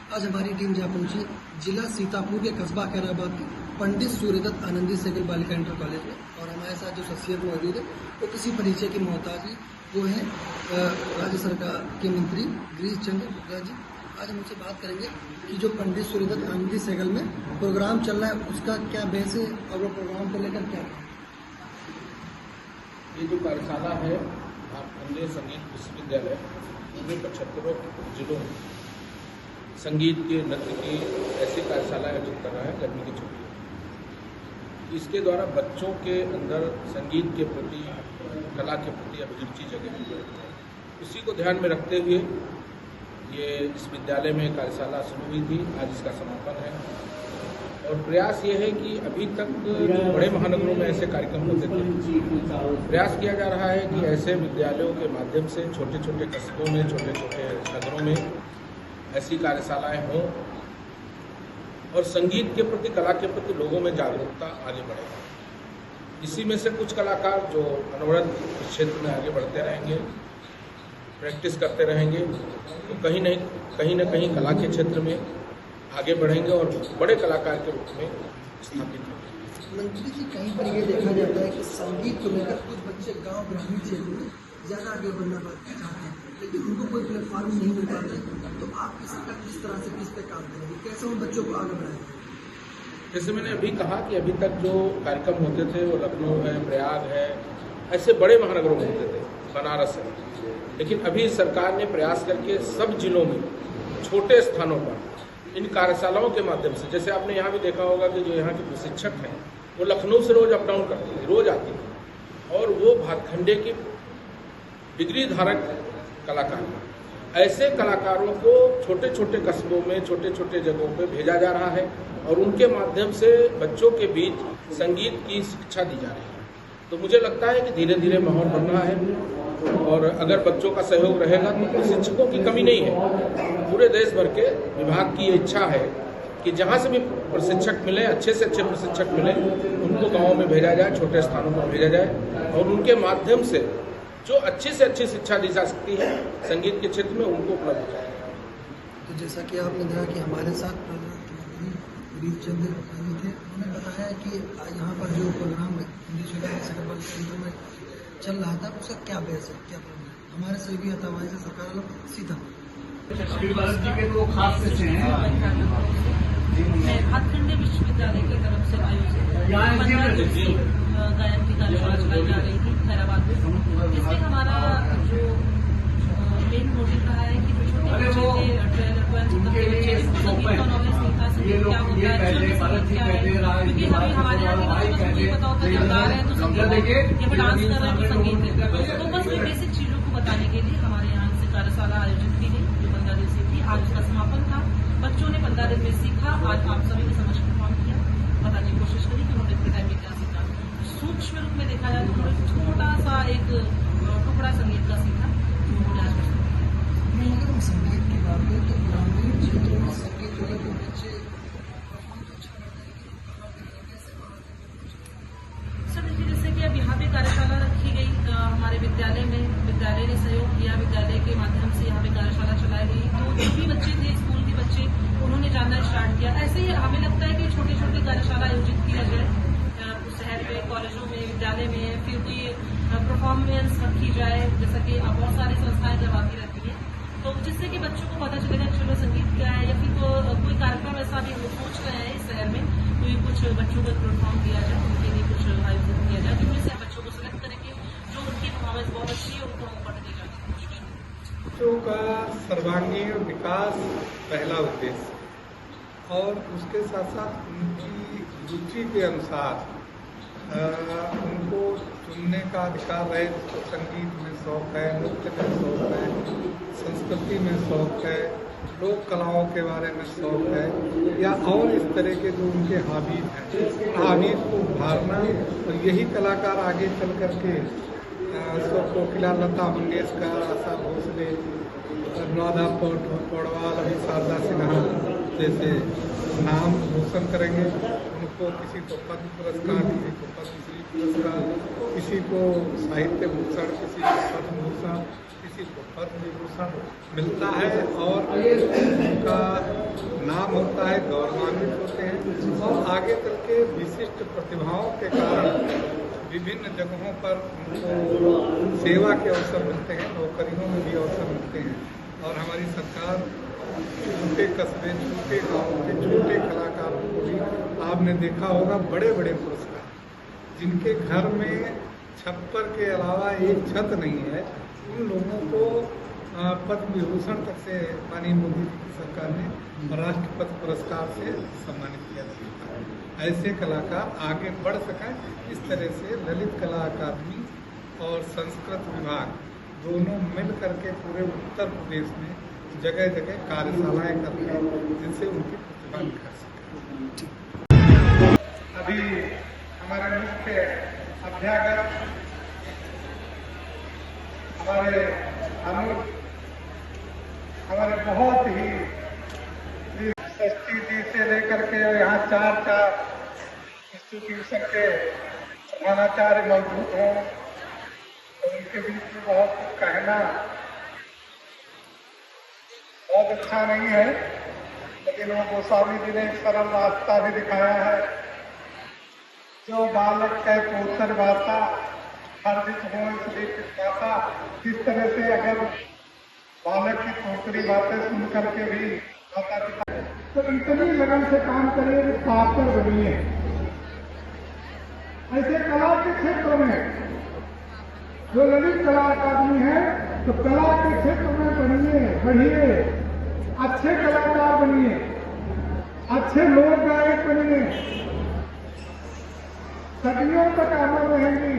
आज हमारी टीम जहाँ पहुंची जिला सीतापुर के कस्बा खैराबाद के पंडित सूर्यदत्त आनंदी सहगल बालिका इंटर कॉलेज में, और हमारे साथ जो शख्सियत मौजूद है वो किसी परिचय की मोहताज है, वो है राज्य सरकार के मंत्री गिरीश चंद्र मुर्मू जी। आज हम उनसे बात करेंगे कि जो पंडित सूर्यदत्त आनंदी सहगल में प्रोग्राम चल रहा है उसका क्या बेस है और वो प्रोग्राम को लेकर क्या है। ये जो कार्यशाला है केंद्रीय संगीत विश्वविद्यालय उनमें 75 जिलों में संगीत के नृत्य की ऐसी कार्यशाला आयोजित कर रहा है गर्मी की छुट्टी। इसके द्वारा बच्चों के अंदर संगीत के प्रति, कला के प्रति अभिरुचि जगह, उसी को ध्यान में रखते हुए ये इस विद्यालय में कार्यशाला शुरू हुई थी। आज इसका समापन है और प्रयास ये है कि अभी तक जो बड़े महानगरों में ऐसे कार्यक्रम होते थे, प्रयास किया जा रहा है कि ऐसे विद्यालयों के माध्यम से छोटे छोटे कस्बों में, छोटे छोटे नगरों में ऐसी कार्यशालाएं हों और संगीत के प्रति, कला के प्रति लोगों में जागरूकता आगे बढ़ेगा। इसी में से कुछ कलाकार जो अनवरत क्षेत्र में आगे बढ़ते रहेंगे, प्रैक्टिस करते रहेंगे, तो कहीं न कहीं कला के क्षेत्र में आगे बढ़ेंगे और बड़े कलाकार के रूप में स्थापित होंगे। मंत्री जी, कहीं पर ये देखा जाता है कि संगीत को लेकर कुछ बच्चे गांव ग्रामीण क्षेत्र में ज़्यादा आगे बढ़ना चाहते हैं, लेकिन उनको कोई प्लेटफॉर्म नहीं मिल पाता है, तो आप किस तरह से किस पे काम करेंगे, कैसे उन बच्चों को आगे बढ़ाएंगे। जैसे मैंने अभी कहा कि अभी तक जो कार्यक्रम होते थे वो लखनऊ है, प्रयाग है, ऐसे बड़े महानगरों में होते थे, बनारस है, लेकिन अभी सरकार ने प्रयास करके सब जिलों में छोटे स्थानों पर इन कार्यशालाओं के माध्यम से, जैसे आपने यहाँ भी देखा होगा कि जो यहाँ के प्रशिक्षक हैं वो लखनऊ से रोज अप डाउन करती थी, रोज आती थी, और वो भातखंडे की डिग्री धारक कलाकार, ऐसे कलाकारों को छोटे छोटे कस्बों में, छोटे छोटे जगहों पे भेजा जा रहा है और उनके माध्यम से बच्चों के बीच संगीत की शिक्षा दी जा रही है। तो मुझे लगता है कि धीरे धीरे माहौल बन रहा है और अगर बच्चों का सहयोग रहेगा तो प्रशिक्षकों की कमी नहीं है। पूरे देश भर के विभाग की इच्छा है कि जहाँ से भी प्रशिक्षक मिले, अच्छे से अच्छे प्रशिक्षक मिले, उनको गाँव में भेजा जाए, छोटे स्थानों पर भेजा जाए और उनके माध्यम से जो अच्छी से अच्छी शिक्षा दी जा सकती है संगीत के क्षेत्र में, उनको उपलब्ध हो जाए। तो जैसा कि आपने देखा कि हमारे साथ गिरीश चंद्र मुर्मू थे, उन्होंने बताया कि यहाँ पर जो प्रोग्राम केंद्र में चल रहा था उसका क्या बेस है, क्या प्रॉब्लम है। हमारे सभी हतावाई से सरकार लोग सीधा भातखंडे विश्वविद्यालय की तरफ से आयोजित गायन की कार्यशाला चलाई जा रही थी खैराबाद में। इसमें हमारा जो मेन मोटिव रहा है कि जो छोटे बच्चे थे, संगीत का नॉलेज नहीं था, संगीत क्या होता है, संगीत क्या है, क्योंकि हमारे यहाँ के बच्चों को ये पता होता है जब गा रहे हैं तो संगीत है, जब डांस कर रहे हैं तो संगीत है। तो बस ये बेसिक चीजों को बताने के लिए हमारे यहाँ से कार्यशाला आयोजित की गई जो 15 दिन से थी। आज उसका समापन था। बच्चों ने 15 दिन में सीखा। आज आप सभी के समझ परफॉर्म किया, बताने की कोशिश करी कि उन्होंने इतने टाइम में क्या सीखा। सूक्ष्म रूप में देखा जाए तो उन्होंने छोटा सा एक टुकड़ा संगीत का सीखा। अगर हम संगीत की बात करें तो ग्रामीण क्षेत्रों में संगीत जो है बच्चे सर देखिए, जैसे कि अब यहाँ पे कार्यशाला रखी गई हमारे विद्यालय में, विद्यालय ने सहयोग किया, विद्यालय के माध्यम से यहाँ पे कार्यशाला चलाई गई, तो जो भी बच्चे थे स्कूल के बच्चे उन्होंने जानना स्टार्ट किया। ऐसे ही हमें लगता है कि छोटे छोटे कार्यशाला आयोजित किया जाए शहर में, कॉलेजों में, विद्यालय में, फिर कोई परफॉर्मेंस रखी जाए, जैसा कि बहुत सारी संस्थाएं जब आती रहती हैं, तो जिससे कि बच्चों को पता चलेगा चलो संगीत क्या है, या फिर कोई कार्यक्रम ऐसा भी वो सोच रहे हैं इस शहर में, कोई कुछ बच्चों को प्लेटफॉर्म दिया जाए, उनके लिए कुछ आयोजित किया जाए, जिनमें से बच्चों को सिलेक्ट करेंगे जो उनकी परफॉर्मेंस बहुत अच्छी है उनको अवार्ड दिए जाने की कोशिश करेंगे। बच्चों का सर्वांगीण विकास पहला उद्देश्य और उसके साथ साथ उनकी रुचि के अनुसार उनको चुनने का अधिकार है। तो संगीत में शौक है, नृत्य में शौक है, संस्कृति में शौक है, लोक कलाओं के बारे में शौक है, या और इस तरह के जो उनके हॉबीज हैं, हॉबीज को उभारना। और यही कलाकार आगे चल करके कोकिला, लता मंगेशकर, आशा भोसले, अनुराधा पौडवाल, अभी शारदा सिन्हा जैसे नाम रोशन करेंगे। उनको किसी को पद्म पुरस्कार, किसी को पद्मश्री पुरस्कार, किसी को साहित्य भूषण, किसी को पद्म भूषण, किसी को पद्म विभूषण मिलता है और उनका काम होता है, गौरवान्वित होते हैं और आगे चल के विशिष्ट प्रतिभाओं के कारण विभिन्न जगहों पर उनको सेवा के अवसर मिलते हैं, नौकरियों में भी अवसर मिलते हैं। और हमारी सरकार छोटे कस्बे, छोटे गाँव के छोटे कलाकारों को भी आपने देखा होगा बड़े बड़े पुरस्कार, जिनके घर में छप्पर के अलावा एक छत नहीं है, उन लोगों को पद्म विभूषण तक से माननीय मोदी जी की सरकार ने राष्ट्रपति पुरस्कार से सम्मानित किया जाता है। ऐसे कलाकार आगे बढ़ सकें, इस तरह से ललित कला अकादमी और संस्कृत विभाग दोनों मिल करके पूरे उत्तर प्रदेश में जगह जगह कार्यशालाएं करते हैं, जिनसे उनकी प्रतिभा निखर सके। अभी हमारे मुख्य अध्यापक हमारे बहुत ही षष्ठी जी से लेकर के यहाँ चार इंस्टीट्यूशन के प्रधानाचार्य मौजूद हों, तो उनके बीच में बहुत कुछ कहना बहुत अच्छा नहीं है, लेकिन वो गोस्वामी जी ने एक सरल रास्ता भी दिखाया है। जो बालक है पोतर भाषा हर्षित हो इसलिए पिताता, किस तरह से अगर बालक की पोतरी बातें सुन करके भी माता पिता तो इतनी लगन से काम करिए कि सार्थक बनिए। ऐसे कला के क्षेत्र में जो ललित कला अकादमी है, तो कला के क्षेत्र में बढ़िए, अच्छे कलाकार बनिए, अच्छे लोक गायक बनिए, सदियों तक अमर रहेंगी।